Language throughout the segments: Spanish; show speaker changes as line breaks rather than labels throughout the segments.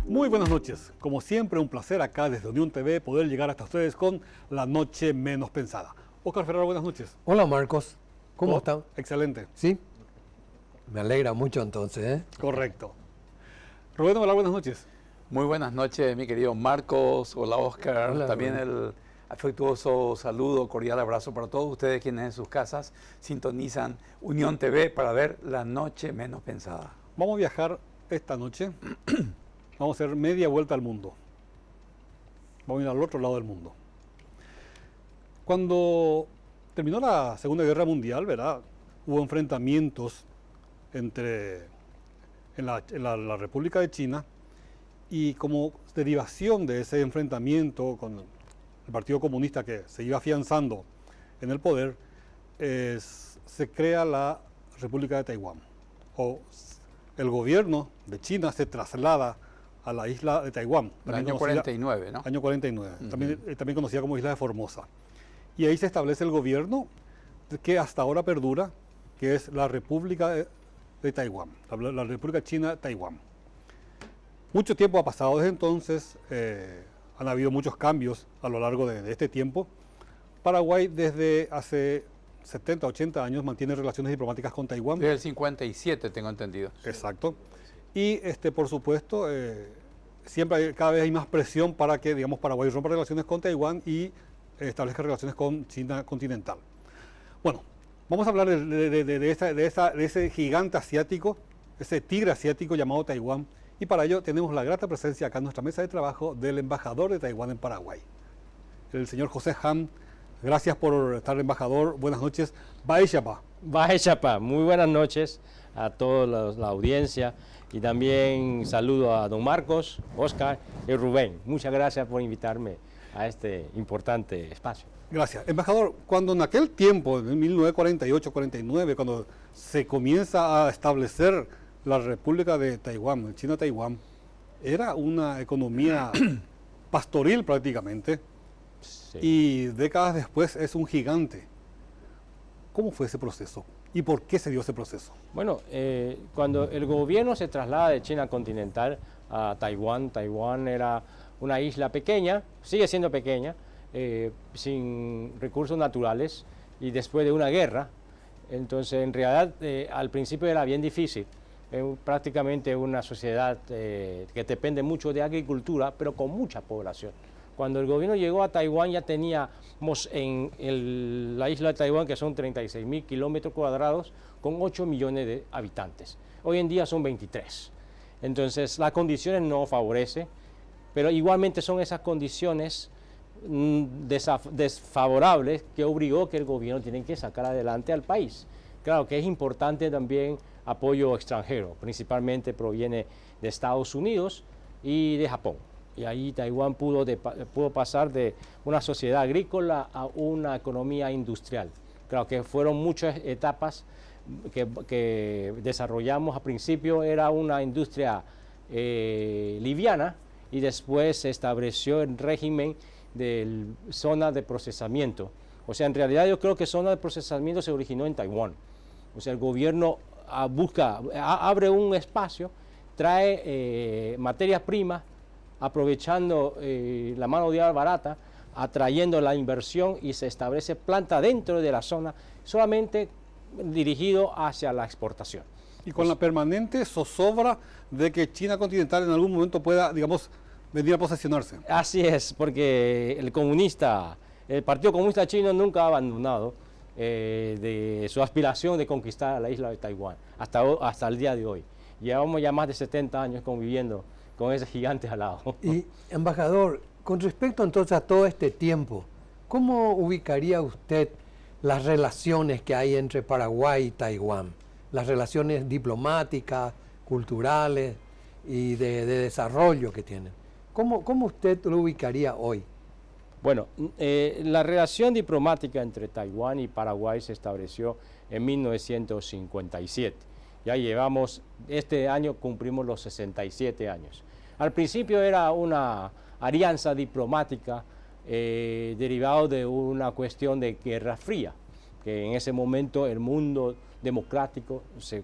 Muy buenas noches. Como siempre, un placer acá desde Unión TV poder llegar hasta ustedes con La Noche Menos Pensada. Óscar Ferraro, buenas noches.
Hola Marcos, ¿cómo
¿Todo?
están?
Excelente.
¿Sí? Me alegra mucho entonces, ¿eh?
Correcto. Rubén Ovalar, buenas noches.
Muy buenas noches, mi querido Marcos. Hola, Óscar.
Hola,
También
Rubén.
el afectuoso saludo, cordial abrazo para todos ustedes quienes en sus casas sintonizan Unión TV para ver La Noche Menos Pensada.
Vamos a viajar esta noche. Vamos a hacer media vuelta al mundo. Vamos a ir al otro lado del mundo. Cuando terminó la Segunda Guerra Mundial, ¿verdad? Hubo enfrentamientos en la República de China, y como derivación de ese enfrentamiento con el Partido Comunista que se iba afianzando en el poder, se crea la República de Taiwán. O el gobierno de China se traslada a la isla de Taiwán.
El año 49, ¿no?
Año 49, también conocida como Isla de Formosa. Y ahí se establece el gobierno que hasta ahora perdura, que es la República de Taiwán, la República China de Taiwán. Mucho tiempo ha pasado desde entonces, han habido muchos cambios a lo largo de este tiempo. Paraguay desde hace 70, 80 años mantiene relaciones diplomáticas con Taiwán.
Desde el 57, tengo entendido.
Exacto. Y por supuesto, cada vez hay más presión para que, digamos, Paraguay rompa relaciones con Taiwán y establezca relaciones con China continental. Bueno, vamos a hablar de ese gigante asiático, ese tigre asiático llamado Taiwán. Y para ello tenemos la grata presencia acá en nuestra mesa de trabajo del embajador de Taiwán en Paraguay, el señor José Han. Gracias por estar, embajador. Buenas noches. Bye Chapa.
Bye Chapa. Muy buenas noches a toda la audiencia, y también saludo a don Marcos, Óscar y Rubén. Muchas gracias por invitarme a este importante espacio.
Gracias. Embajador, cuando en aquel tiempo, en 1948-49, cuando se comienza a establecer la República de Taiwán, China-Taiwán, era una economía pastoril prácticamente,
Sí.
y décadas después es un gigante. ¿Cómo fue ese proceso? ¿Y por qué se dio ese proceso?
Bueno, cuando el gobierno se traslada de China continental a Taiwán, Taiwán era una isla pequeña, sigue siendo pequeña, sin recursos naturales, y después de una guerra. Entonces, en realidad, al principio era bien difícil. Prácticamente una sociedad que depende mucho de agricultura, pero con mucha población. Cuando el gobierno llegó a Taiwán, ya teníamos en la isla de Taiwán, que son 36.000 kilómetros cuadrados, con 8 millones de habitantes. Hoy en día son 23. Entonces, las condiciones no favorecen, pero igualmente son esas condiciones desfavorables que obligó que el gobierno tiene que sacar adelante al país. Claro que es importante también apoyo extranjero, principalmente proviene de Estados Unidos y de Japón. Y ahí Taiwán pudo pasar de una sociedad agrícola a una economía industrial. Claro que fueron muchas etapas que desarrollamos. Al principio era una industria liviana, y después se estableció el régimen de zona de procesamiento. O sea, en realidad yo creo que zona de procesamiento se originó en Taiwán. O sea, el gobierno abre un espacio, trae materias primas, aprovechando la mano de obra barata, atrayendo la inversión, y se establece planta dentro de la zona, solamente dirigido hacia la exportación.
Y con la permanente zozobra de que China continental en algún momento pueda, digamos, venir a posesionarse.
Así es, porque el Partido Comunista Chino nunca ha abandonado de su aspiración de conquistar la isla de Taiwán hasta el día de hoy. Llevamos ya más de 70 años conviviendo con ese gigante al lado.
Y, embajador, con respecto entonces a todo este tiempo, ¿cómo ubicaría usted las relaciones que hay entre Paraguay y Taiwán? Las relaciones diplomáticas, culturales y de desarrollo que tienen. ¿Cómo usted lo ubicaría hoy?
Bueno, la relación diplomática entre Taiwán y Paraguay se estableció en 1957. Ya llevamos, este año cumplimos los 67 años. Al principio era una alianza diplomática derivado de una cuestión de Guerra Fría, que en ese momento el mundo democrático se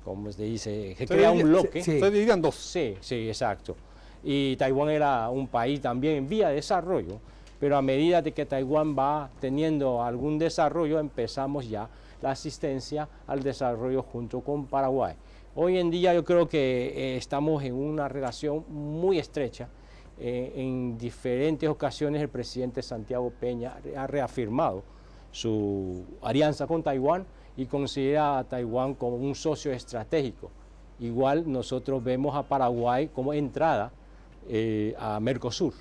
como se dice, se crea un bloque.
sí.
Se dividían dos.
Sí, sí, exacto. Y Taiwán era un país también en vía de desarrollo, pero a medida de que Taiwán va teniendo algún desarrollo, empezamos ya la asistencia al desarrollo junto con Paraguay. Hoy en día yo creo que estamos en una relación muy estrecha. En diferentes ocasiones el presidente Santiago Peña ha reafirmado su alianza con Taiwán y considera a Taiwán como un socio estratégico. Igual nosotros vemos a Paraguay como entrada a Mercosur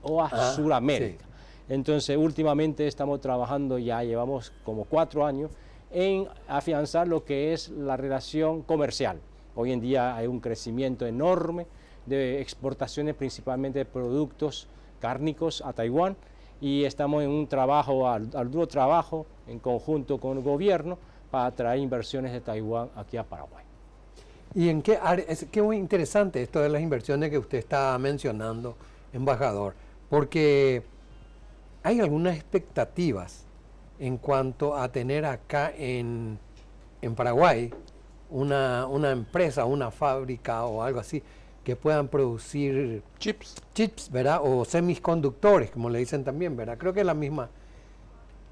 o a Sudamérica.
Sí.
Entonces últimamente estamos trabajando, ya llevamos como 4 años, en afianzar lo que es la relación comercial. Hoy en día hay un crecimiento enorme de exportaciones principalmente de productos cárnicos a Taiwán y estamos en un trabajo, arduo trabajo en conjunto con el gobierno para atraer inversiones de Taiwán aquí a Paraguay.
¿Y en qué área? Qué muy interesante esto de las inversiones que usted está mencionando, embajador, porque hay algunas expectativas en cuanto a tener acá en Paraguay una empresa, una fábrica o algo así que puedan producir chips, ¿verdad? O semiconductores, como le dicen también, ¿verdad? Creo que es la misma.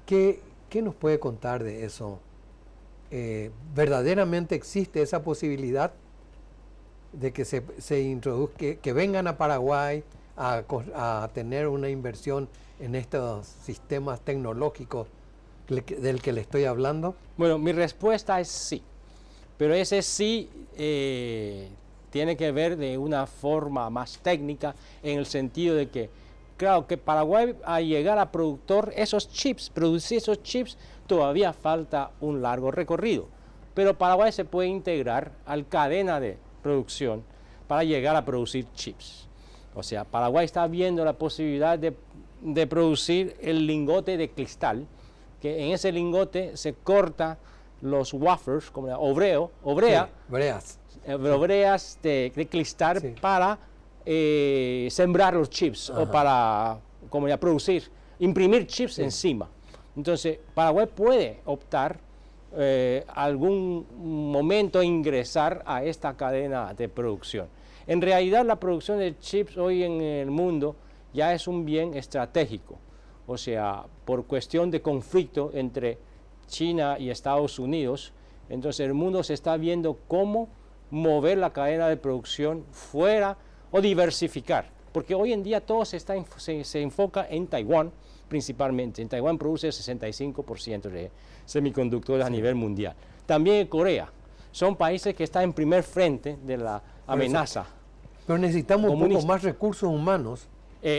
¿Qué nos puede contar de eso? ¿Verdaderamente existe esa posibilidad de que se introduzca, que vengan a Paraguay a tener una inversión en estos sistemas tecnológicos del que le estoy hablando?
Bueno, mi respuesta es sí, pero ese sí tiene que ver de una forma más técnica en el sentido de que, claro, que Paraguay a llegar a producir esos chips, todavía falta un largo recorrido, pero Paraguay se puede integrar a la cadena de producción para llegar a producir chips. O sea, Paraguay está viendo la posibilidad de producir el lingote de cristal, que en ese lingote se corta los wafers, como obreas de cristal, sí, para sembrar los chips. Ajá. O para imprimir chips, sí, encima. Entonces, Paraguay puede optar algún momento a ingresar a esta cadena de producción. En realidad, la producción de chips hoy en el mundo ya es un bien estratégico. O sea, por cuestión de conflicto entre China y Estados Unidos, entonces el mundo se está viendo cómo mover la cadena de producción fuera o diversificar, porque hoy en día todo se enfoca en Taiwán principalmente. En Taiwán produce el 65% de semiconductores, sí, a nivel mundial. También en Corea. Son países que están en primer frente de la amenaza.
Pero necesitamos un poco más recursos humanos.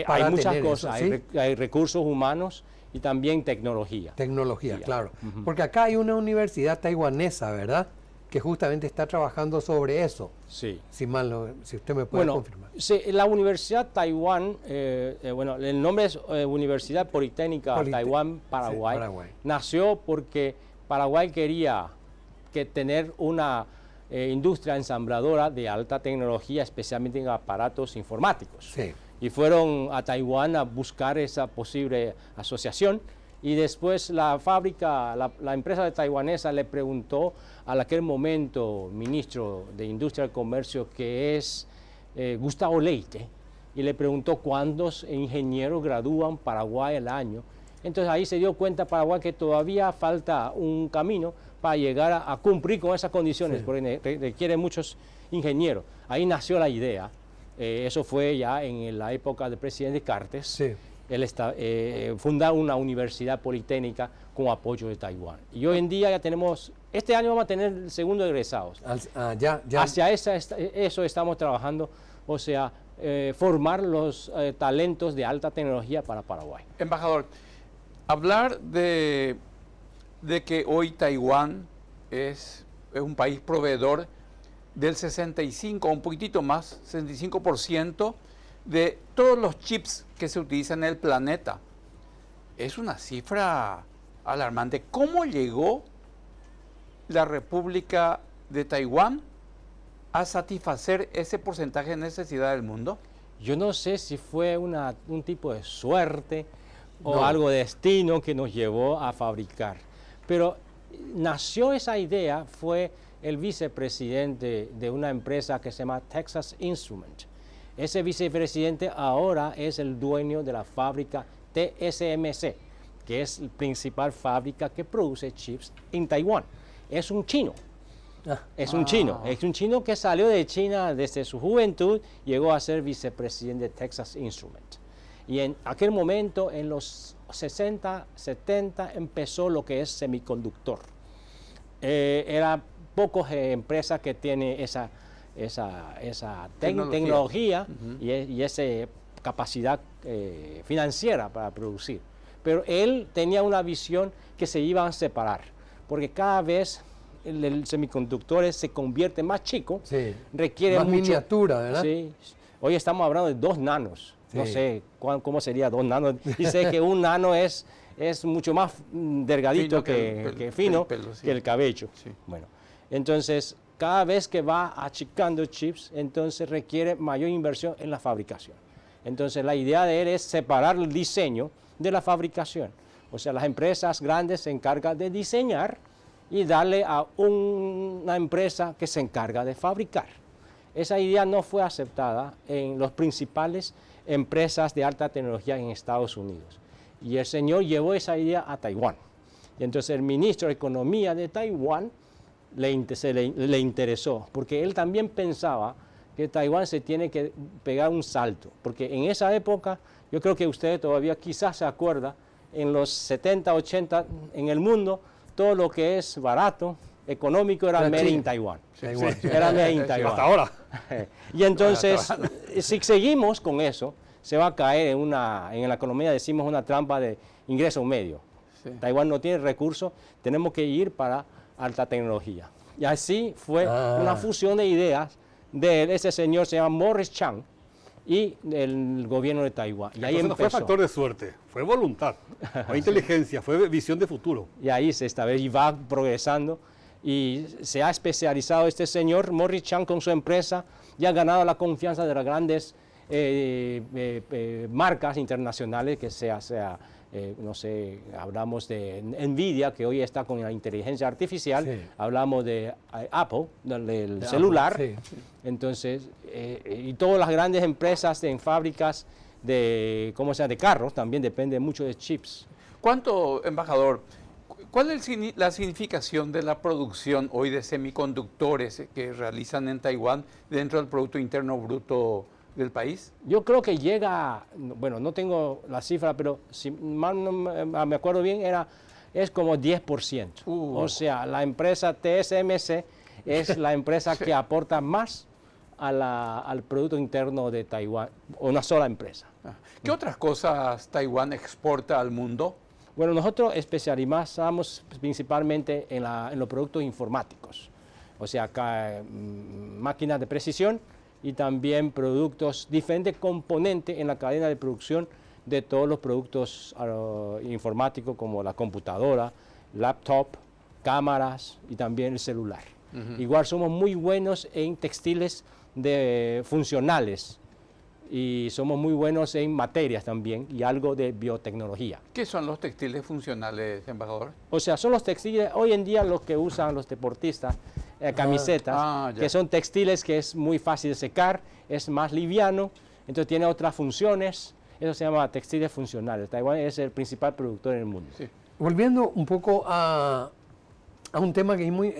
Hay muchas cosas, eso, ¿sí? Hay recursos humanos y también tecnología.
Tecnología, claro. Porque acá hay una universidad taiwanesa, ¿verdad?, que justamente está trabajando sobre eso. Sí. Si usted me puede confirmar.
Sí, la Universidad Taiwán, el nombre es Universidad Politécnica Taiwán, Paraguay. Sí, Paraguay. Nació porque Paraguay quería tener una industria ensambladora de alta tecnología, especialmente en aparatos informáticos. Sí. Y fueron a Taiwán a buscar esa posible asociación. Y después la fábrica, la empresa taiwanesa le preguntó al aquel momento ministro de Industria y Comercio, que es Gustavo Leite, y le preguntó cuántos ingenieros gradúan Paraguay al año. Entonces ahí se dio cuenta Paraguay que todavía falta un camino para llegar a cumplir con esas condiciones, sí, porque requiere muchos ingenieros. Ahí nació la idea. Eso fue ya en la época del presidente Cartes. Sí. Él funda una universidad politécnica con apoyo de Taiwán. Y hoy en día ya tenemos, este año vamos a tener el segundo egresados. Hacia eso estamos trabajando, o sea, formar los talentos de alta tecnología para Paraguay.
Embajador, hablar de que hoy Taiwán es un país proveedor del 65, un poquitito más, 65%, de todos los chips que se utilizan en el planeta. Es una cifra alarmante. ¿Cómo llegó la República de Taiwán a satisfacer ese porcentaje de necesidad del mundo?
Yo no sé si fue un tipo de suerte o algo de destino que nos llevó a fabricar, pero nació esa idea fue el vicepresidente de una empresa que se llama Texas Instruments. Ese vicepresidente ahora es el dueño de la fábrica TSMC, que es la principal fábrica que produce chips en Taiwán. Es un chino. Es un chino que salió de China desde su juventud, llegó a ser vicepresidente de Texas Instruments. Y en aquel momento, en los 60, 70, empezó lo que es semiconductor. Era pocas empresas que tienen esa tecnología y esa capacidad financiera para producir. Pero él tenía una visión que se iban a separar, porque cada vez el semiconductor se convierte más chico,
Sí.
requiere
Más
mucho,
miniatura, ¿verdad?
Sí. Hoy estamos hablando de 2 nanos. No
Sí.
sé cómo sería 2 nanos. Dice que un nano es mucho más delgadito
fino que el pelo, sí.
que el cabello.
Sí.
Bueno, entonces, cada vez que va achicando chips, entonces requiere mayor inversión en la fabricación. Entonces, la idea de él es separar el diseño de la fabricación. O sea, las empresas grandes se encargan de diseñar y darle a una empresa que se encarga de fabricar. Esa idea no fue aceptada en las principales empresas de alta tecnología en Estados Unidos. Y el señor llevó esa idea a Taiwán. Y entonces el ministro de Economía de Taiwán le interesó, porque él también pensaba que Taiwán se tiene que pegar un salto. Porque en esa época, yo creo que usted todavía quizás se acuerda, en los 70, 80, en el mundo, todo lo que es barato, económico, era made in Taiwán.
Taiwán.
Era made in Taiwán.
Hasta ahora.
Y entonces, si seguimos con eso, se va a caer en la economía decimos una trampa de ingreso medio.
Sí.
Taiwán no tiene recursos, tenemos que ir para alta tecnología. Y así fue una fusión de ideas de ese señor, se llama Morris Chang, y el gobierno de Taiwán. Y ahí
Entonces no fue
empezó.
factor de suerte, fue voluntad, fue inteligencia, fue visión de futuro.
Y ahí se establece y va progresando. Y se ha especializado este señor, Morris Chang, con su empresa, y ha ganado la confianza de las grandes marcas internacionales, que no sé, hablamos de Nvidia, que hoy está con la inteligencia artificial,
Sí.
hablamos de Apple, del celular,
Apple, sí.
entonces, y todas las grandes empresas en fábricas de carros también dependen mucho de chips.
¿Cuánto, embajador, cuál es la significación de la producción hoy de semiconductores que realizan en Taiwán dentro del Producto Interno Bruto del país?
Yo creo que llega, bueno, no tengo la cifra, pero si mal no me acuerdo bien, es como 10%. O sea, la empresa TSMC es la empresa que aporta más al Producto Interno de Taiwán, una sola empresa.
¿Qué otras cosas Taiwán exporta al mundo?
Bueno, nosotros especializamos principalmente en los productos informáticos, o sea, acá, máquinas de precisión y también productos, diferentes componentes en la cadena de producción de todos los productos informáticos como la computadora, laptop, cámaras y también el celular. Igual somos muy buenos en textiles funcionales y somos muy buenos en materias también y algo de biotecnología.
¿Qué son los textiles funcionales, embajador?
O sea, son los textiles, hoy en día los que usan los deportistas, camisetas, que son textiles que es muy fácil de secar, es más liviano, entonces tiene otras funciones, eso se llama textiles funcionales. Taiwán es el principal productor en el mundo.
Sí.
Volviendo un poco a un tema que es muy...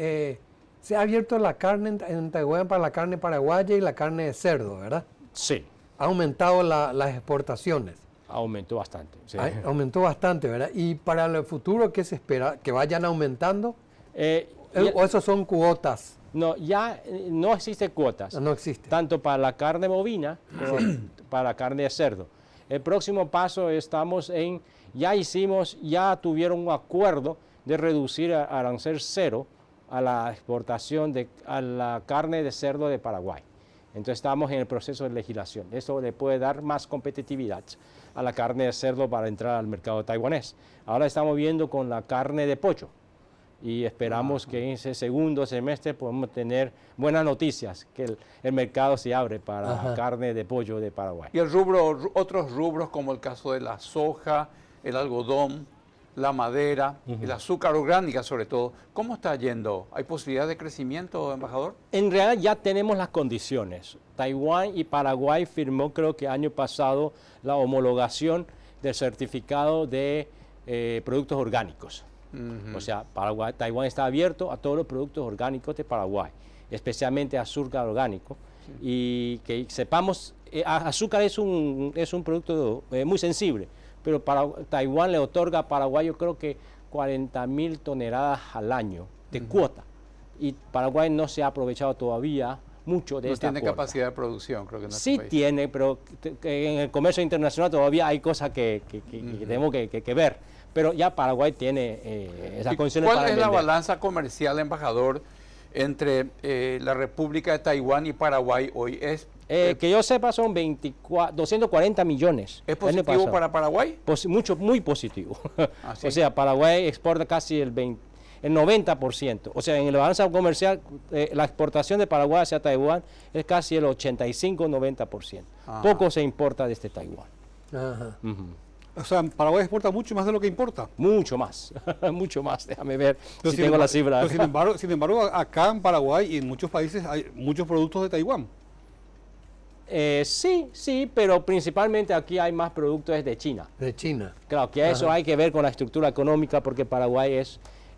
se ha abierto la carne en Taiwán para la carne paraguaya y la carne de cerdo, ¿verdad?
Sí,
Ha aumentado las exportaciones.
aumentó bastante. Sí.
Aumentó bastante, ¿verdad? Y para el futuro, ¿qué se espera? ¿Que vayan aumentando? ¿O esos son cuotas?
No, ya no existe cuotas,
No existe.
tanto para la carne bovina como para la carne de cerdo. El próximo paso ya tuvieron un acuerdo de reducir arancel cero a la exportación a la carne de cerdo de Paraguay. Entonces estamos en el proceso de legislación. Eso le puede dar más competitividad a la carne de cerdo para entrar al mercado taiwanés. Ahora estamos viendo con la carne de pollo y esperamos que en ese segundo semestre podamos tener buenas noticias, que el mercado se abre para carne de pollo de Paraguay.
Y otros rubros como el caso de la soja, el algodón. la madera, el azúcar orgánica sobre todo. ¿Cómo está yendo? ¿Hay posibilidad de crecimiento, embajador?
En realidad ya tenemos las condiciones. Taiwán y Paraguay firmó, creo que año pasado, la homologación del certificado de productos orgánicos. O sea, Taiwán está abierto a todos los productos orgánicos de Paraguay, especialmente azúcar orgánico. Y que sepamos, azúcar es un producto muy sensible, pero Taiwán le otorga a Paraguay, yo creo que 40.000 toneladas al año de cuota. Y Paraguay no se ha aprovechado todavía mucho de esta cuota.
No tiene capacidad de producción, creo que no.
Sí tiene, pero en el comercio internacional todavía hay cosas que tenemos que ver. Pero ya Paraguay tiene esas condiciones para
¿Cuál es
vender.
la balanza comercial, embajador, entre la República de Taiwán y Paraguay hoy?
Que yo sepa son 240 millones.
¿Es positivo para Paraguay?
Muy positivo.
¿Ah, sí?
O sea, Paraguay exporta casi el 90%. O sea, en la balanza comercial, la exportación de Paraguay hacia Taiwán es casi el 85-90%. Poco se importa desde Taiwán.
Ajá.
O sea, Paraguay exporta mucho más de lo que importa.
Mucho más, mucho más. Déjame ver si tengo la cifra.
Sin embargo, acá en Paraguay y en muchos países hay muchos productos de Taiwán.
Sí, pero principalmente aquí hay más productos de China.
De China.
Claro, que eso hay que ver con la estructura económica porque Paraguay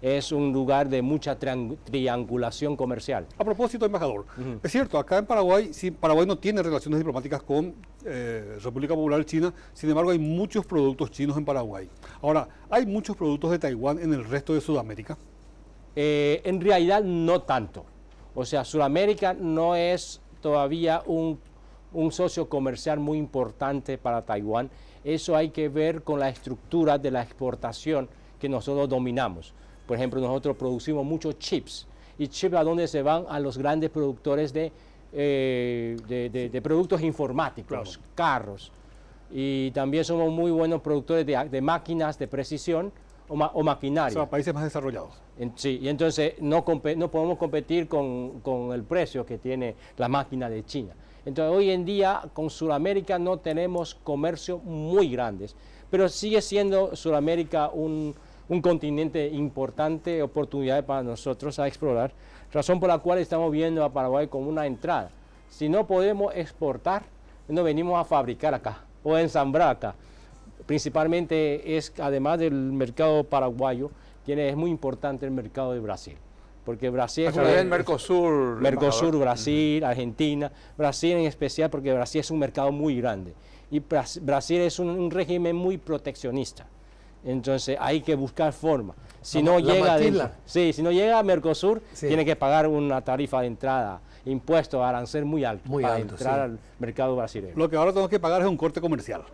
es un lugar de mucha triangulación comercial.
A propósito, embajador, es cierto, acá en Paraguay, Paraguay no tiene relaciones diplomáticas con República Popular China, sin embargo hay muchos productos chinos en Paraguay. Ahora, ¿hay muchos productos de Taiwán en el resto de Sudamérica?
En realidad no tanto. O sea, Sudamérica no es todavía un socio comercial muy importante para Taiwán. Eso hay que ver con la estructura de la exportación que nosotros dominamos. Por ejemplo, nosotros producimos muchos chips. ¿Y chips a dónde se van? A los grandes productores de productos informáticos, carros. Y también somos muy buenos productores de máquinas de precisión o maquinaria.
O sea, países más desarrollados.
Sí, y entonces no podemos competir con el precio que tiene la máquina de China. Entonces, hoy en día con Sudamérica no tenemos comercio muy grandes, pero sigue siendo Sudamérica un continente importante, oportunidad para nosotros a explorar, razón por la cual estamos viendo a Paraguay como una entrada. Si no podemos exportar, no venimos a fabricar acá o a ensamblar acá. Principalmente además del mercado paraguayo, es muy importante el mercado de Brasil. Porque Brasil es
el Mercosur.
Mercosur, Brasil, Argentina, Brasil en especial porque Brasil es un mercado muy grande. Y Brasil es un régimen muy proteccionista. Entonces hay que buscar forma. Si no llega a Mercosur, tiene que pagar una tarifa de entrada, impuestos, arancel muy alto para entrar al mercado brasileño.
Lo que ahora tenemos que pagar es un corte comercial.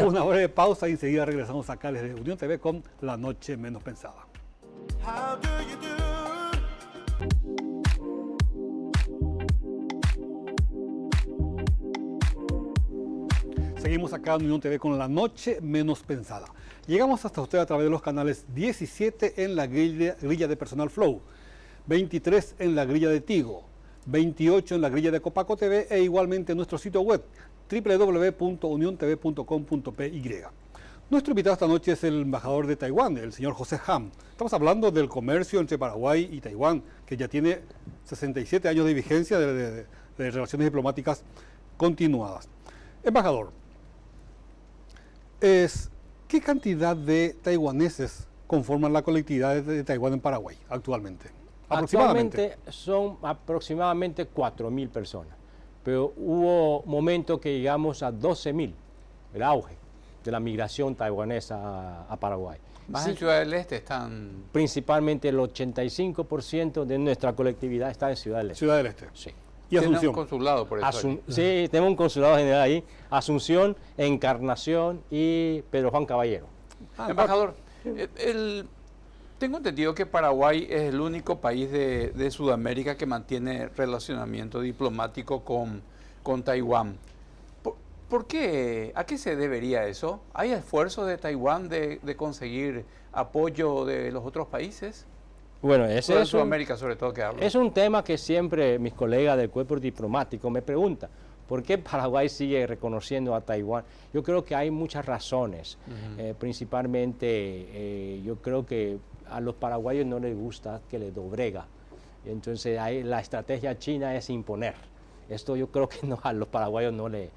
Una breve pausa y enseguida regresamos acá desde Unión TV con La Noche Menos Pensada. Seguimos acá en Unión TV con La Noche Menos Pensada. Llegamos hasta usted a través de los canales 17 en la grilla de Personal Flow, 23 en la grilla de Tigo, 28 en la grilla de Copaco TV e igualmente en nuestro sitio web www.uniontv.com.py. Nuestro invitado esta noche es el embajador de Taiwán, el señor José Ham. Estamos hablando del comercio entre Paraguay y Taiwán, que ya tiene 67 años de vigencia de relaciones diplomáticas continuadas. Embajador, ¿qué cantidad de taiwaneses conforman la colectividad de Taiwán en Paraguay actualmente?
Actualmente son aproximadamente 4.000 personas, pero hubo momentos que llegamos a 12.000, el auge de la migración taiwanesa a Paraguay.
Más en Ciudad del Este están...
Principalmente el 85% de nuestra colectividad está en Ciudad del Este.
Ciudad del Este.
Sí.
Y Asunción.
Tiene un consulado por eso.
Sí, tenemos un consulado general ahí, Asunción, Encarnación y Pedro Juan Caballero.
Embajador, tengo entendido que Paraguay es el único país de Sudamérica que mantiene relacionamiento diplomático con Taiwán. ¿Por qué? ¿A qué se debería eso? ¿Hay esfuerzos de Taiwán de conseguir apoyo de los otros países?
Bueno, ese
de Sudamérica sobre todo que hablo.
Es un tema que siempre mis colegas del cuerpo diplomático me preguntan. ¿Por qué Paraguay sigue reconociendo a Taiwán? Yo creo que hay muchas razones. Principalmente, yo creo que a los paraguayos no les gusta que les doblega. Entonces, la estrategia china es imponer. Esto yo creo que a los paraguayos no le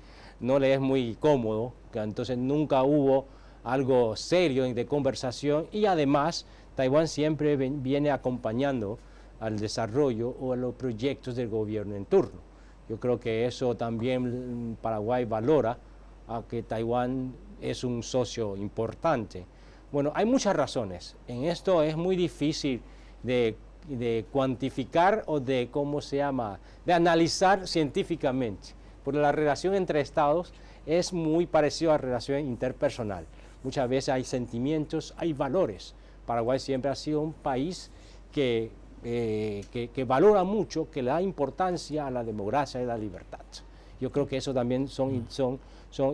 es muy cómodo, que entonces nunca hubo algo serio de conversación, y además Taiwán siempre viene acompañando al desarrollo o a los proyectos del gobierno en turno. Yo creo que eso también Paraguay valora, a que Taiwán es un socio importante. Bueno, hay muchas razones. En esto es muy difícil de cuantificar o de, ¿cómo se llama?, de analizar científicamente, porque la relación entre estados es muy parecida a la relación interpersonal. Muchas veces hay sentimientos, hay valores. Paraguay siempre ha sido un país que valora mucho, que le da importancia a la democracia y la libertad. Yo creo que eso también son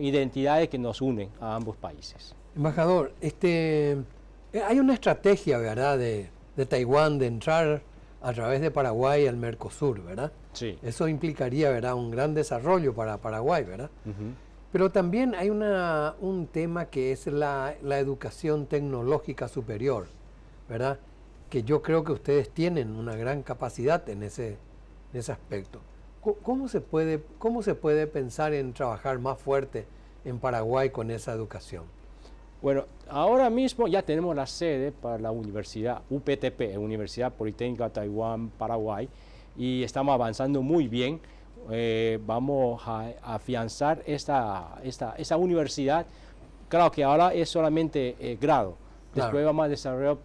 identidades que nos unen a ambos países.
Embajador, hay una estrategia, ¿verdad?, de Taiwán de entrar a través de Paraguay al Mercosur, ¿verdad?
Sí.
Eso implicaría, ¿verdad?, un gran desarrollo para Paraguay, ¿verdad?
Uh-huh.
Pero también hay un tema que es la educación tecnológica superior, ¿verdad?, que yo creo que ustedes tienen una gran capacidad en ese aspecto. ¿Cómo se puede pensar en trabajar más fuerte en Paraguay con esa educación?
Bueno, ahora mismo ya tenemos la sede para la universidad UPTP, Universidad Politécnica de Taiwán, Paraguay, y estamos avanzando muy bien. Vamos a afianzar esa universidad. Claro que ahora es solamente grado, después
Claro.
vamos a desarrollar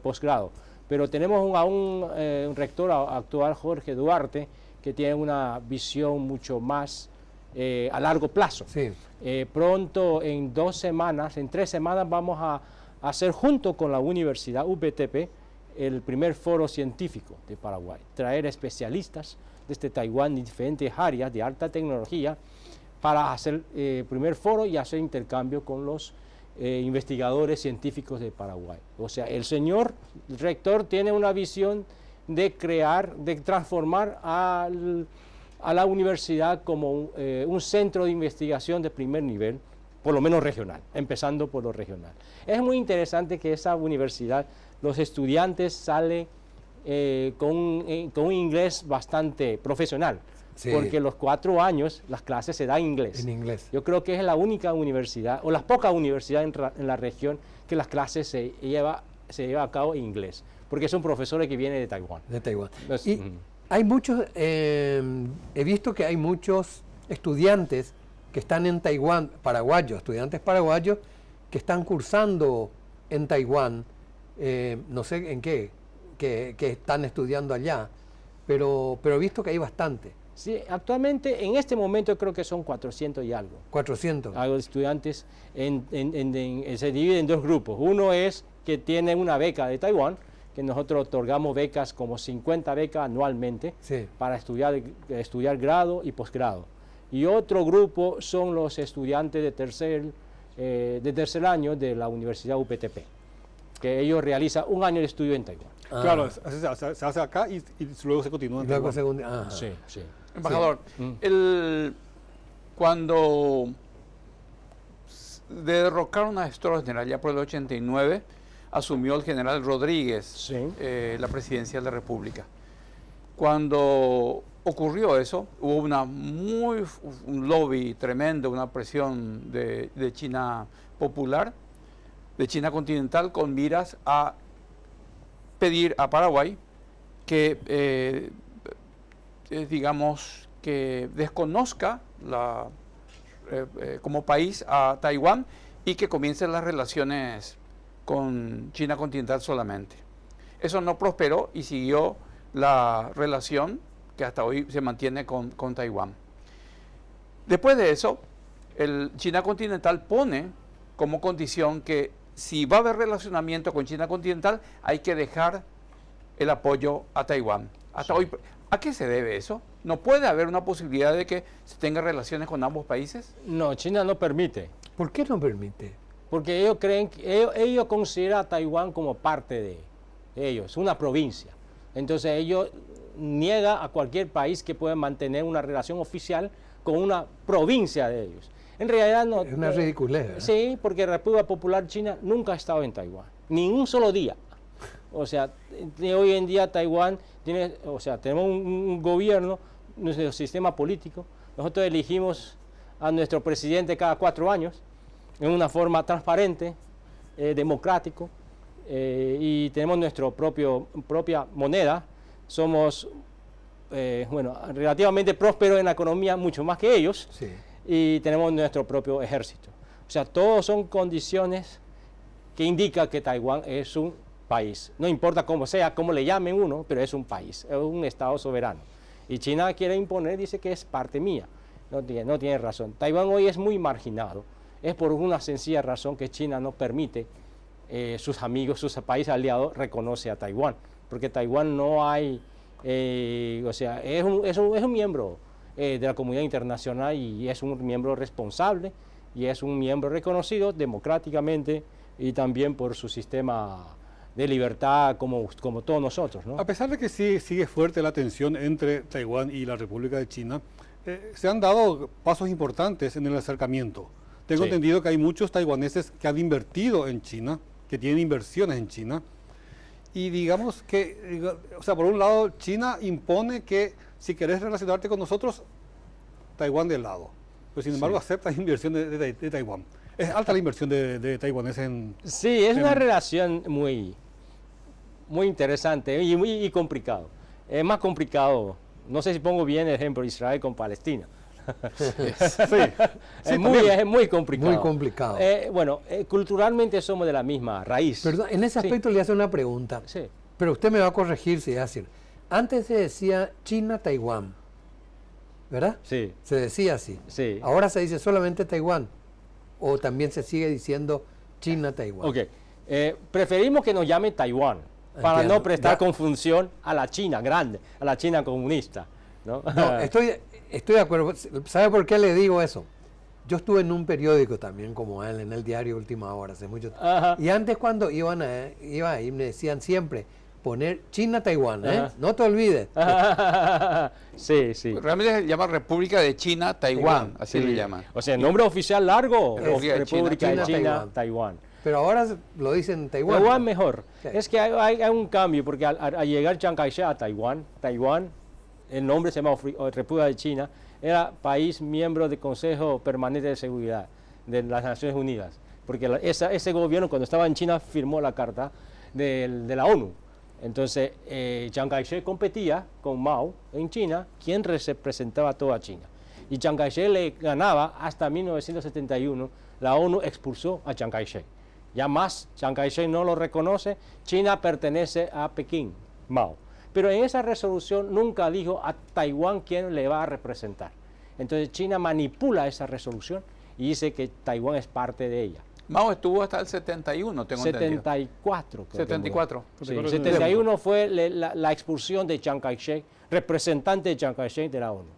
posgrado, pero tenemos a un rector actual, Jorge Duarte, que tiene una visión mucho más a largo plazo.
Sí.
Pronto, en 2 semanas, en 3 semanas, vamos a hacer junto con la Universidad UPTP el primer foro científico de Paraguay, traer especialistas desde Taiwán en diferentes áreas de alta tecnología para hacer el primer foro y hacer intercambio con los investigadores científicos de Paraguay. O sea, el señor rector tiene una visión de transformar a la universidad como un centro de investigación de primer nivel, por lo menos regional, empezando por lo regional. Es muy interesante que esa universidad, los estudiantes salen con un inglés bastante profesional,
Sí.
porque los 4 años las clases se dan en inglés.
En inglés.
Yo creo que es la única universidad, o las pocas universidades en la región, que las clases se lleva a cabo en inglés, porque son profesores que vienen de Taiwán.
De Taiwán.
Entonces,
Y hay muchos, he visto que hay muchos estudiantes que están en Taiwán, estudiantes paraguayos, que están cursando en Taiwán, no sé en qué, que están estudiando allá, pero he visto que hay bastante,
Sí, actualmente, en este momento, creo que son 400 y algo.
400.
Algo de estudiantes se dividen en 2 grupos. Uno es que tienen una beca de Taiwán, que nosotros otorgamos becas como 50 becas anualmente
Sí.
para estudiar grado y posgrado. Y otro grupo son los estudiantes de tercer año de la Universidad UPTP, que ellos realizan 1 año de estudio en Taiwán.
Ah,
Claro, se hace acá y luego se continúa en
luego
Taiwán.
ajá.
Sí, sí.
Embajador,
Sí.
Cuando derrocaron a Stroessner allá por el 89, asumió el general Rodríguez
Sí.
la presidencia de la República. Cuando ocurrió eso, hubo un lobby tremendo, una presión de China popular, de China continental, con miras a pedir a Paraguay que, digamos, que desconozca como país a Taiwán y que comiencen las relaciones con China continental solamente. Eso no prosperó y siguió la relación que hasta hoy se mantiene con Taiwán. Después de eso, el China continental pone como condición que si va a haber relacionamiento con China continental, hay que dejar el apoyo a Taiwán. Hasta hoy, ¿a qué se debe eso? ¿No puede haber una posibilidad de que se tenga relaciones con ambos países?
No, China no permite,
¿Por qué no permite?
porque ellos creen que ellos consideran a Taiwán como parte de ellos, una provincia. Entonces ellos niega a cualquier país que pueda mantener una relación oficial con una provincia de ellos. En realidad no.
Es una ridiculez, ¿verdad?
Sí, porque la República Popular China nunca ha estado en Taiwán, ni un solo día. O sea, hoy en día Taiwán tiene, o sea, tenemos un gobierno, nuestro sistema político. Nosotros elegimos a nuestro presidente cada 4 años en una forma transparente, democrático, y tenemos nuestra propia moneda. Somos, bueno, relativamente prósperos en la economía, mucho más que ellos,
Sí.
y tenemos nuestro propio ejército. O sea, todos son condiciones que indican que Taiwán es un país. No importa cómo sea, cómo le llamen uno, pero es un país, es un Estado soberano. Y China quiere imponer, dice que es parte mía. No tiene razón. Taiwán hoy es muy marginado. Es por una sencilla razón que China no permite, sus amigos, sus países aliados, reconoce a Taiwán. Porque Taiwán no hay, o sea, es un miembro de la comunidad internacional y es un miembro responsable y es un miembro reconocido democráticamente y también por su sistema de libertad como todos nosotros, ¿no?
A pesar de que sí sigue fuerte la tensión entre Taiwán y la República de China, se han dado pasos importantes en el acercamiento. Tengo
Sí.
entendido que hay muchos taiwaneses que han invertido en China, que tienen inversiones en China, y digamos que, o sea, por un lado, China impone que si querés relacionarte con nosotros, Taiwán de lado. Pero sin embargo, acepta inversión de Taiwán. Es alta la inversión de taiwaneses en...
Sí, es una relación muy interesante y complicado. Es más complicado, no sé si pongo bien el ejemplo, Israel con Palestina.
Sí,
Es muy complicado.
Muy complicado.
Bueno, culturalmente somos de la misma raíz.
Perdón, en ese
Sí.
aspecto le hace una pregunta.
Sí.
Pero usted me va a corregir si es así. Antes se decía China-Taiwán, ¿verdad?
Sí.
Se decía así.
Sí.
Ahora se dice solamente Taiwán. O también se sigue diciendo China-Taiwán.
Ok. Preferimos que nos llame Taiwán para
Entiendo.
no prestar
Ya.
confusión a la China grande, a la China comunista, ¿no?
No, estoy de acuerdo. ¿Sabe por qué le digo eso? Yo estuve en un periódico también como él, en el diario Última Hora, hace mucho tiempo.
Ajá.
Y antes cuando iba ahí me decían siempre poner China-Taiwán, ¿eh?
Ajá.
No te olvides.
Sí, sí.
Realmente se llama República de China, Taiwán,
Taiwán,
así
Sí.
le llaman.
O sea, el nombre oficial largo es
República de China.
República de
China,
China,
Taiwán.
Taiwán.
Pero ahora lo dicen Taiwán.
Taiwán mejor.
Sí.
Es que hay un cambio, porque al llegar Chiang Kai-shek a Taiwán, el nombre se llama República de China, era país miembro del Consejo Permanente de Seguridad de las Naciones Unidas. Porque ese gobierno, cuando estaba en China, firmó la carta de la ONU. Entonces, Chiang Kai-shek competía con Mao en China, quien representaba a toda China. Y Chiang Kai-shek le ganaba hasta 1971. La ONU expulsó a Chiang Kai-shek. Ya más, Chiang Kai-shek no lo reconoce. China pertenece a Pekín, Mao. Pero en esa resolución nunca dijo a Taiwán quién le va a representar. Entonces China manipula esa resolución y dice que Taiwán es parte de ella.
Mao estuvo hasta el 71, tengo entendido.
74. creo que
74.
murió. Sí,
Creo que
71 fue la expulsión de Chiang Kai-shek, representante de Chiang Kai-shek de la ONU.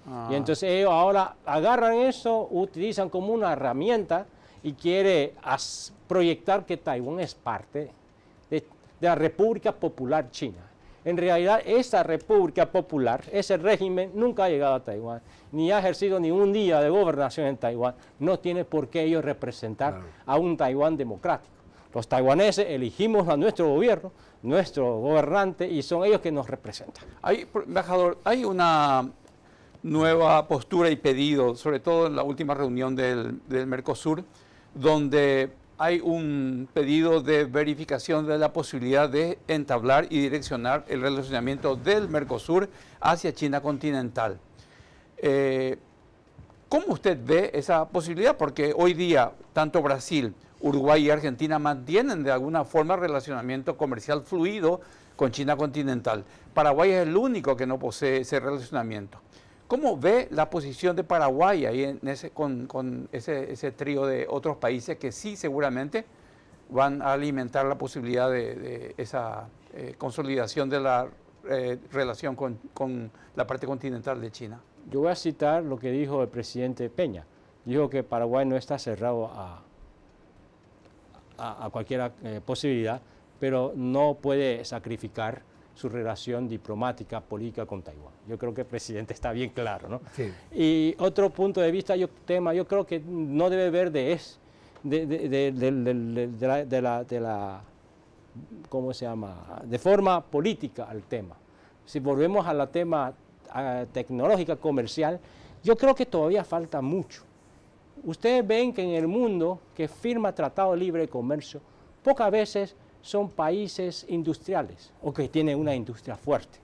Ah.
Y entonces ellos ahora agarran eso, utilizan como una herramienta y quiere proyectar que Taiwán es parte de la República Popular China. En realidad, esa República Popular, ese régimen nunca ha llegado a Taiwán, ni ha ejercido ni un día de gobernación en Taiwán. No tiene por qué ellos representar a un Taiwán democrático. Los taiwaneses elegimos a nuestro gobierno, nuestro gobernante, y son ellos que nos representan.
Embajador, hay una nueva postura y pedido, sobre todo en la última reunión del Mercosur, donde hay un pedido de verificación de la posibilidad de entablar y direccionar el relacionamiento del Mercosur hacia China continental. ¿Cómo usted ve esa posibilidad? Porque hoy día tanto Brasil, Uruguay y Argentina mantienen de alguna forma relacionamiento comercial fluido con China continental. Paraguay es el único que no posee ese relacionamiento. ¿Cómo ve la posición de Paraguay ahí con ese trío de otros países que sí seguramente van a alimentar la posibilidad de esa consolidación de la relación con la parte continental de China?
Yo voy a citar lo que dijo el presidente Peña. Dijo que Paraguay no está cerrado a cualquier posibilidad, pero no puede sacrificar su relación diplomática, política con Taiwán. Yo creo que el presidente está bien claro, ¿no?
Sí.
Y otro punto de vista, yo creo que no debe ver ¿cómo se llama?, de forma política al tema. Si volvemos a la tema tecnológica, comercial, yo creo que todavía falta mucho. Ustedes ven que en el mundo que firma Tratado de Libre Comercio, pocas veces son países industriales o que tienen una industria fuerte.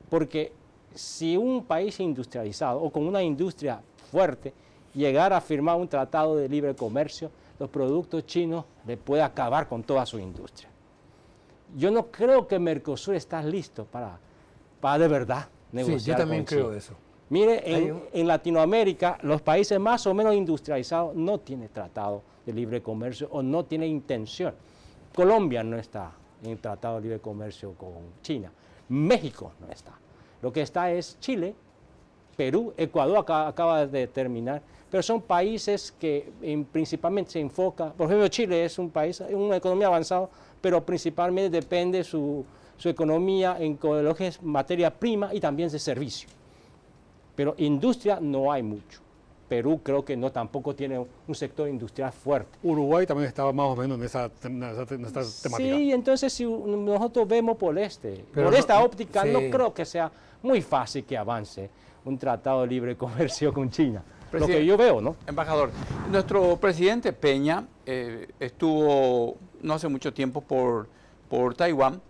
Porque si un país industrializado o con una industria fuerte llegara a firmar un tratado de libre comercio, los productos chinos le puede acabar con toda su industria. Yo no creo que Mercosur está listo para de verdad negociar.
Sí, yo también
con China.
creo eso.
Mire, en Latinoamérica, los países más o menos industrializados no tienen tratado de libre comercio o no tienen intención. Colombia no está en tratado de libre comercio con China. México no está. Lo que está es Chile, Perú, Ecuador acaba de terminar, pero son países que principalmente se enfocan. Por ejemplo, Chile es un país, una economía avanzada, pero principalmente depende su economía en lo que es materia prima y también de servicio. Pero industria no hay mucho. Perú creo que no tampoco tiene un sector industrial fuerte.
Uruguay también estaba más o menos en esta temática.
Sí, entonces si nosotros vemos por
Pero
esta óptica,
sí.
no creo que sea muy fácil que avance un tratado de libre comercio con China. Lo que yo veo, ¿no?
Embajador, nuestro presidente Peña estuvo no hace mucho tiempo por Taiwán,